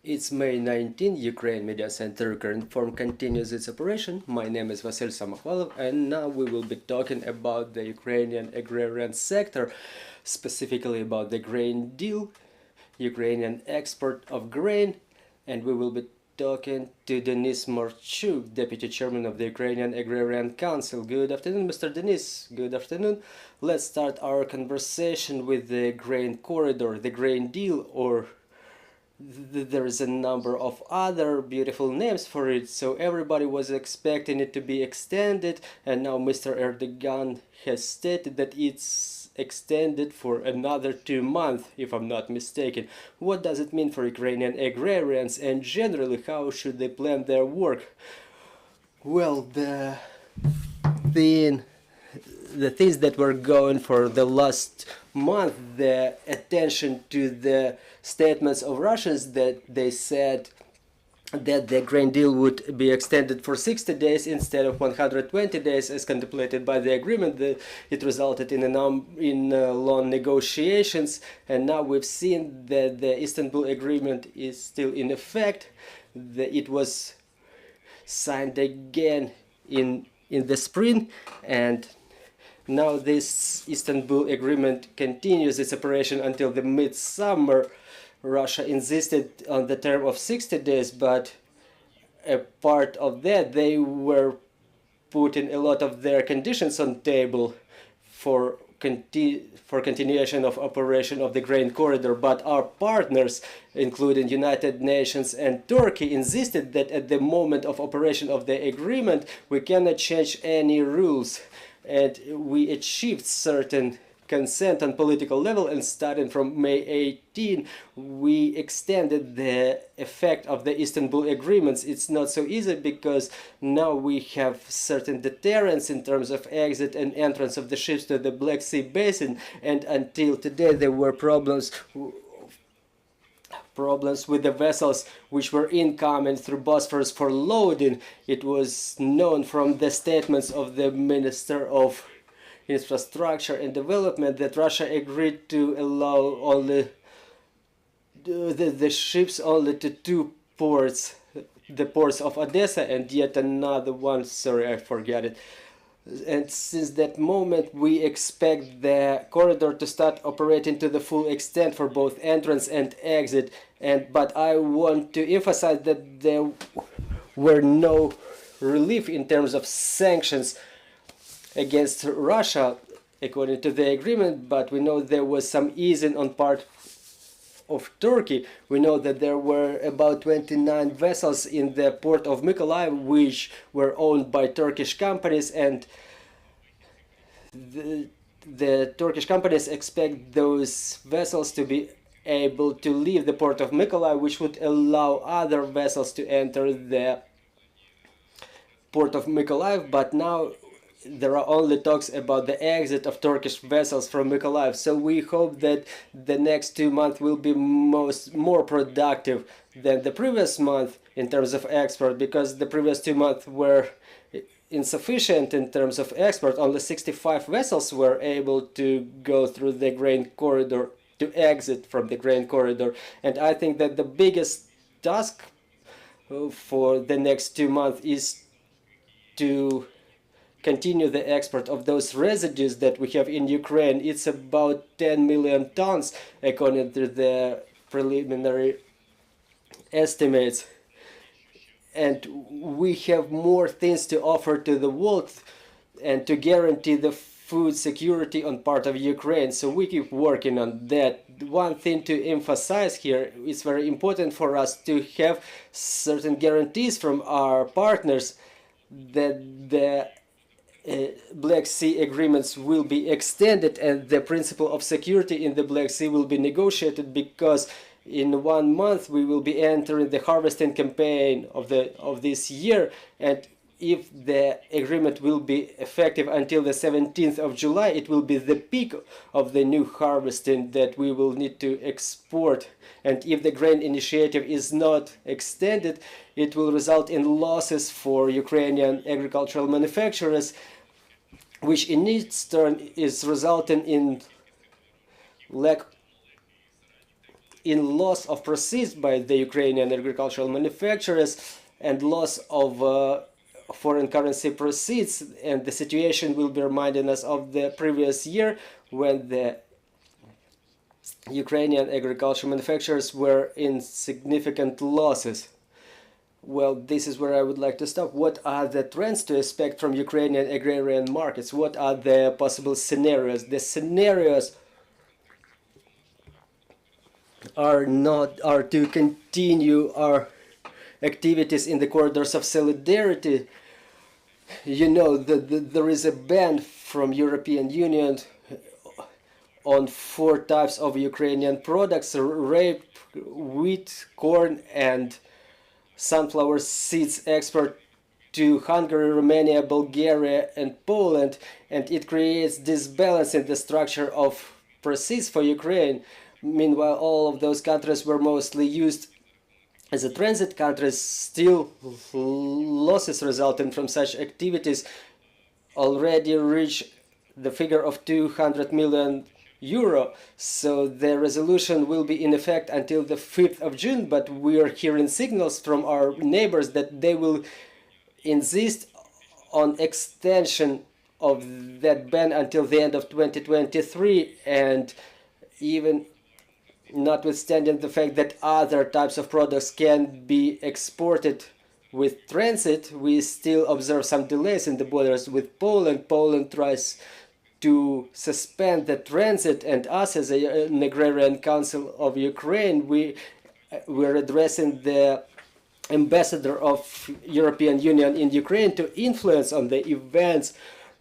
It's May 19, Ukraine Media Center current form continues its operation. My name is Vasil Samokhvalov, and now we will be talking about the Ukrainian agrarian sector, specifically about the grain deal, Ukrainian export of grain, and we will be talking to Denis Marchuk, Deputy Chairman of the Ukrainian Agrarian Council. Good afternoon, Mr. Denis. Good afternoon. Let's start our conversation with the grain corridor, the grain deal, or there is a number of other beautiful names for it, so everybody was expecting it to be extended, and now Mr. Erdogan has stated that it's extended for another 2 months, if I'm not mistaken. What does it mean for Ukrainian agrarians, and generally how should they plan their work? Well, thing the things that were going for the last month, the attention to the statements of Russians that they said that the grain deal would be extended for 60 days instead of 120 days as contemplated by the agreement. It resulted in long negotiations, and now we've seen that the Istanbul Agreement is still in effect. It was signed again in the spring, and now this Istanbul Agreement continues its operation until the midsummer. Russia insisted on the term of 60 days, but a part of that, they were putting a lot of their conditions on table for continuation of operation of the grain corridor. But our partners, including United Nations and Turkey, insisted that at the moment of operation of the agreement, we cannot change any rules. And we achieved certain consent on political level, and starting from May 18, we extended the effect of the Istanbul agreements. It's not so easy because now we have certain deterrents in terms of exit and entrance of the ships to the Black Sea basin, and until today there were problems with the vessels which were incoming through Bosphorus for loading. It was known from the statements of the Minister of Infrastructure and Development that Russia agreed to allow only the ships only to 2 ports, the ports of Odessa and yet another one, sorry, I forget it. And since that moment, we expect the corridor to start operating to the full extent for both entrance and exit. But I want to emphasize that there were no relief in terms of sanctions against Russia, according to the agreement. But we know there was some easing on part of Turkey. We know that there were about 29 vessels in the port of Mykolaiv which were owned by Turkish companies, and the Turkish companies expect those vessels to be able to leave the port of Mykolaiv, which would allow other vessels to enter the port of Mykolaiv. But now there are only talks about the exit of Turkish vessels from Mykolaiv. So we hope that the next 2 months will be more productive than the previous month in terms of export, because the previous 2 months were insufficient in terms of export. Only 65 vessels were able to go through the grain corridor, to exit from the grain corridor. And I think that the biggest task for the next 2 months is to continue the export of those residues that we have in Ukraine. It's about 10 million tons according to the preliminary estimates. And we have more things to offer to the world and to guarantee the food security on part of Ukraine. So we keep working on that. One thing to emphasize here, it's very important for us to have certain guarantees from our partners that the Black Sea agreements will be extended and the principle of security in the Black Sea will be negotiated, because in 1 month we will be entering the harvesting campaign of this year, and if the agreement will be effective until the 17th of July, it will be the peak of the new harvesting that we will need to export. And if the grain initiative is not extended, it will result in losses for Ukrainian agricultural manufacturers, which in its turn is resulting in lack in loss of proceeds by the Ukrainian agricultural manufacturers and loss of foreign currency proceeds, and the situation will be reminding us of the previous year when the Ukrainian agricultural manufacturers were in significant losses. Well, this is where I would like to stop. What are the trends to expect from Ukrainian agrarian markets? What are the possible scenarios? The scenarios are to continue our activities in the corridors of solidarity. You know that there is a ban from European Union on 4 types of Ukrainian products: rape, wheat, corn, and sunflower seeds export to Hungary, Romania, Bulgaria, and Poland, and it creates disbalance in the structure of proceeds for Ukraine. Meanwhile, all of those countries were mostly used as a transit countries. Still, losses resulting from such activities already reach the figure of 200 million euro. So the resolution will be in effect until the 5th of June, but we are hearing signals from our neighbors that they will insist on extension of that ban until the end of 2023, and even notwithstanding the fact that other types of products can be exported with transit, we still observe some delays in the borders with Poland. Poland tries to suspend the transit, and us as an Agrarian Council of Ukraine, we're addressing the ambassador of European Union in Ukraine to influence on the events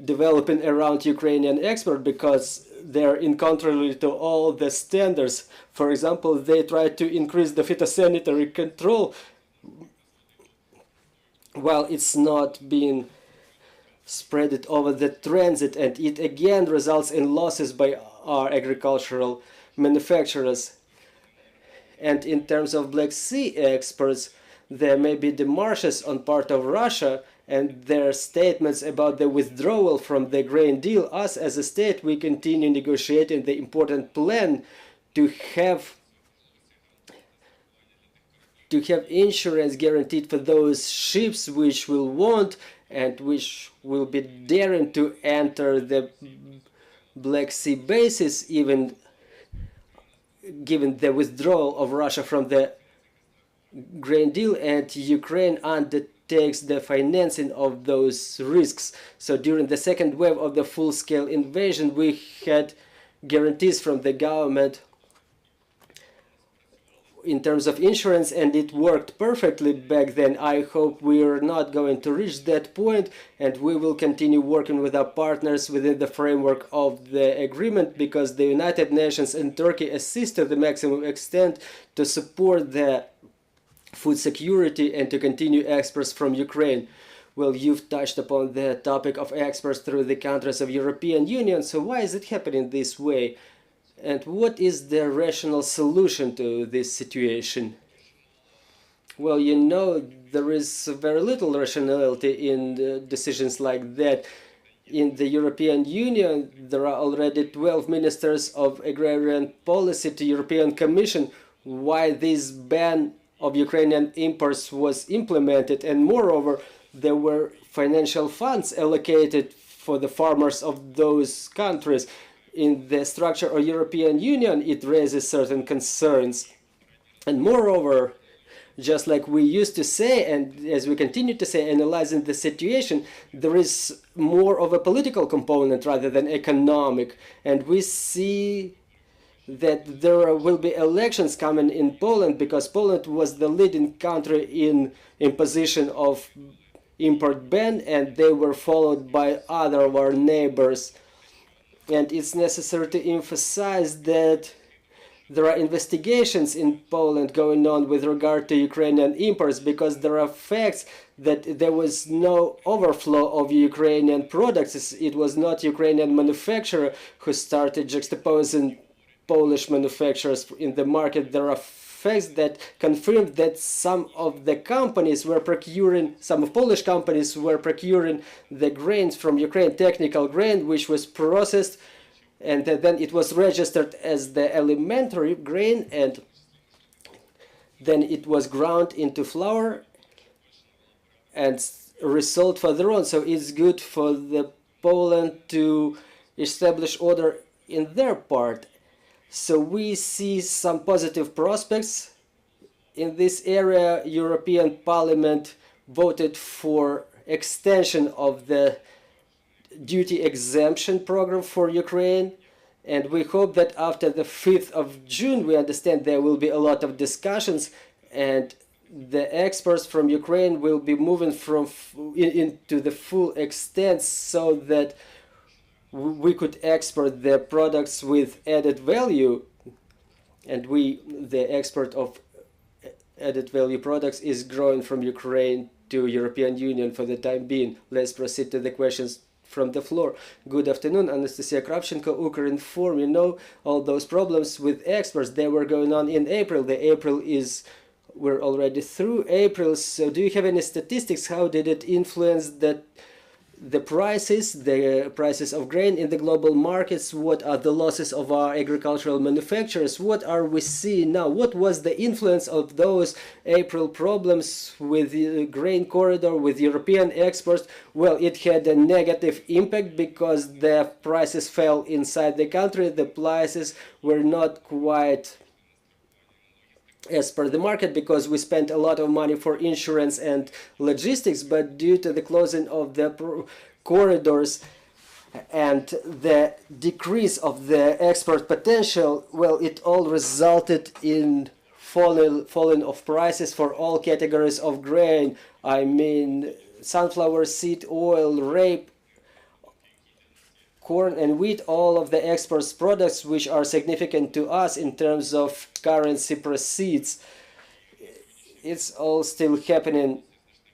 developing around Ukrainian export, because they're in contrary to all the standards. For example, they try to increase the phytosanitary control while it's not being spread over the transit, and it again results in losses by our agricultural manufacturers. And in terms of Black Sea exports, there may be demarches on part of Russia, and their statements about the withdrawal from the grain deal. Us as a state, we continue negotiating the important plan to have insurance guaranteed for those ships which will want and which will be daring to enter the Black Sea bases, even given the withdrawal of Russia from the grain deal, and Ukraine undertakes the financing of those risks. So during the second wave of the full-scale invasion, we had guarantees from the government in terms of insurance, and it worked perfectly back then. I hope we are not going to reach that point, and we will continue working with our partners within the framework of the agreement, because the United Nations and Turkey assist to the maximum extent to support the food security and to continue exports from Ukraine. Well, you've touched upon the topic of exports through the countries of European Union, so why is it happening this way? And what is the rational solution to this situation? Well, you know, there is very little rationality in decisions like that. In the European Union, there are already 12 ministers of agrarian policy to European Commission. Why this ban of Ukrainian imports was implemented, and moreover, there were financial funds allocated for the farmers of those countries. In the structure of European Union, it raises certain concerns. And moreover, just like we used to say, and as we continue to say, analyzing the situation, there is more of a political component rather than economic. And we see that there will be elections coming in Poland, because Poland was the leading country in imposition of import ban, and they were followed by other of our neighbors. And it's necessary to emphasize that there are investigations in Poland going on with regard to Ukrainian imports, because there are facts that there was no overflow of Ukrainian products. It was not Ukrainian manufacturer who started juxtaposing Polish manufacturers in the market. There are facts that confirmed that some of the companies were procuring, some of Polish companies were procuring the grains from Ukraine, technical grain, which was processed, and then it was registered as the elementary grain, and then it was ground into flour and resold further on. So it's good for the Poland to establish order in their part. So we see some positive prospects in this area. European Parliament voted for extension of the duty exemption program for Ukraine, and we hope that after the 5th of June, we understand there will be a lot of discussions, and the exports from Ukraine will be moving from into the full extent, so that we could export the products with added value, and the export of added value products is growing from Ukraine to European Union for the time being. Let's proceed to the questions from the floor. Good afternoon, Anastasia Kravchenko, Ukrinform. You know, all those problems with exports, they were going on in April. We're already through April, so do you have any statistics? How did it influence the prices of grain in the global markets? What are the losses of our agricultural manufacturers? What are we seeing now? What was the influence of those April problems with the grain corridor, with European exports? Well, it had a negative impact because the prices fell inside the country. The prices were not quite as per the market because we spent a lot of money for insurance and logistics, but due to the closing of the corridors and the decrease of the export potential, well, it all resulted in falling of prices for all categories of grain. I mean, sunflower seed oil, rape, corn and wheat, all of the exports products which are significant to us in terms of currency proceeds. It's all still happening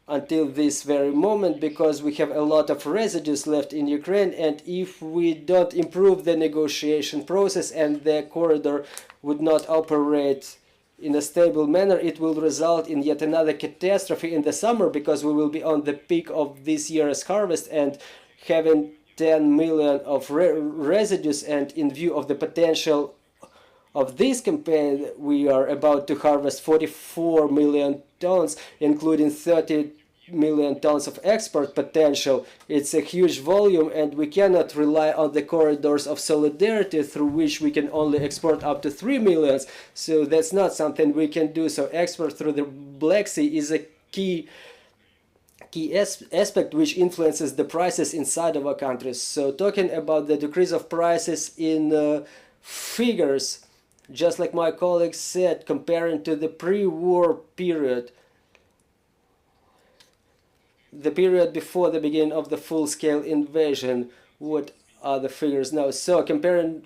until this very moment because we have a lot of residues left in Ukraine, and if we don't improve the negotiation process and the corridor would not operate in a stable manner, it will result in yet another catastrophe in the summer because we will be on the peak of this year's harvest and having 10 million of residues, and in view of the potential of this campaign, we are about to harvest 44 million tons, including 30 million tons of export potential. It's a huge volume, and we cannot rely on the corridors of solidarity through which we can only export up to 3 million. So that's not something we can do. So export through the Black Sea is a key aspect which influences the prices inside of our countries. So talking about the decrease of prices in figures, just like my colleague said, comparing to the pre-war period, the period before the beginning of the full-scale invasion, what are the figures now? So comparing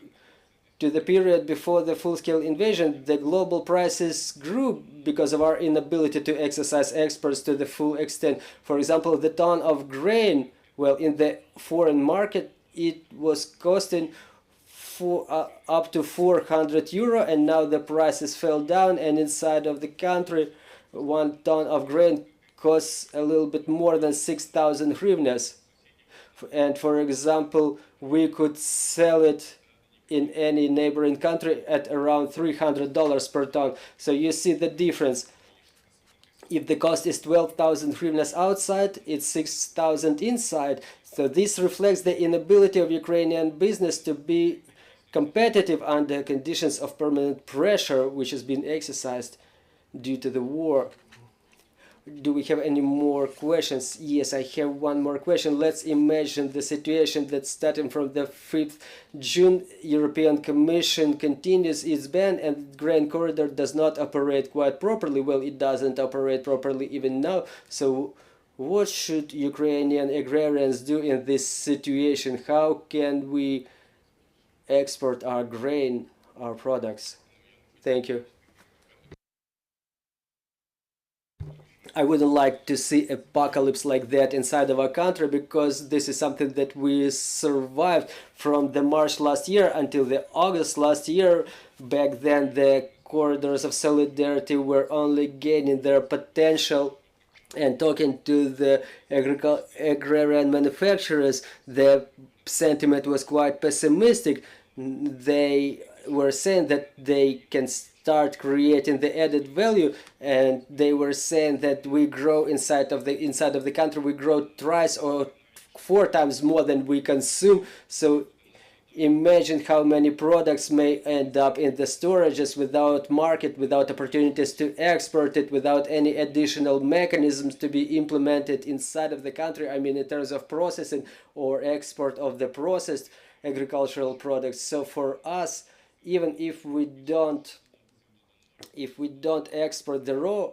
to the period before the full-scale invasion, the global prices grew because of our inability to exercise exports to the full extent. For example, the ton of grain, well, in the foreign market, it was costing up to 400 euro, and now the prices fell down, and inside of the country, 1 ton of grain costs a little bit more than 6,000 hryvnias. And for example, we could sell it in any neighboring country at around $300 per ton. So you see the difference. If the cost is 12,000 hryvnias outside, it's 6,000 inside. So this reflects the inability of Ukrainian business to be competitive under conditions of permanent pressure which has been exercised due to the war. Do we have any more questions? Yes, I have one more question. Let's imagine the situation that starting from the 5th June, European Commission continues its ban and grain corridor does not operate quite properly. Well, it doesn't operate properly even now. So what should Ukrainian agrarians do in this situation? How can we export our grain, our products? Thank you. I wouldn't like to see apocalypse like that inside of our country, because this is something that we survived from the March last year until the August last year. Back then the corridors of solidarity were only gaining their potential, and talking to the agrarian manufacturers, the sentiment was quite pessimistic. They were saying that they can start creating the added value, and they were saying that we grow inside of the country, we grow thrice or 4 times more than we consume. So imagine how many products may end up in the storages without market, without opportunities to export it, without any additional mechanisms to be implemented inside of the country. I mean, in terms of processing or export of the processed agricultural products. So for us, even if we don't export the raw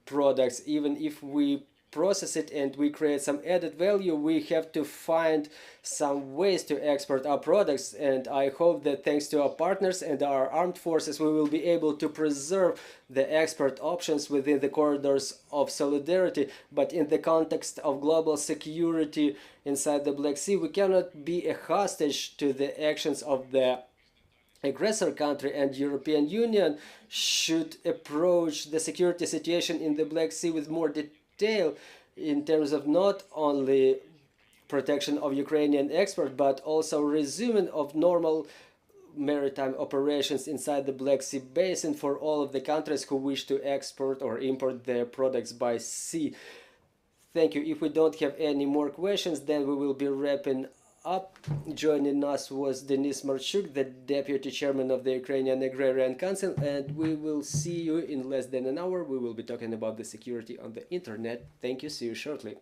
products, even if we process it and we create some added value, we have to find some ways to export our products. And I hope that thanks to our partners and our armed forces, we will be able to preserve the export options within the corridors of solidarity. But in the context of global security inside the Black Sea, we cannot be a hostage to the actions of the aggressor country, and European Union should approach the security situation in the Black Sea with more detail in terms of not only protection of Ukrainian export, but also resuming of normal maritime operations inside the Black Sea basin for all of the countries who wish to export or import their products by sea. Thank you. If we don't have any more questions, then we will be wrapping up. Joining us was Denis Marchuk, the Deputy Chairman of the Ukrainian Agrarian Council, and we will see you in less than an hour. We will be talking about the security on the internet. Thank you. See you shortly.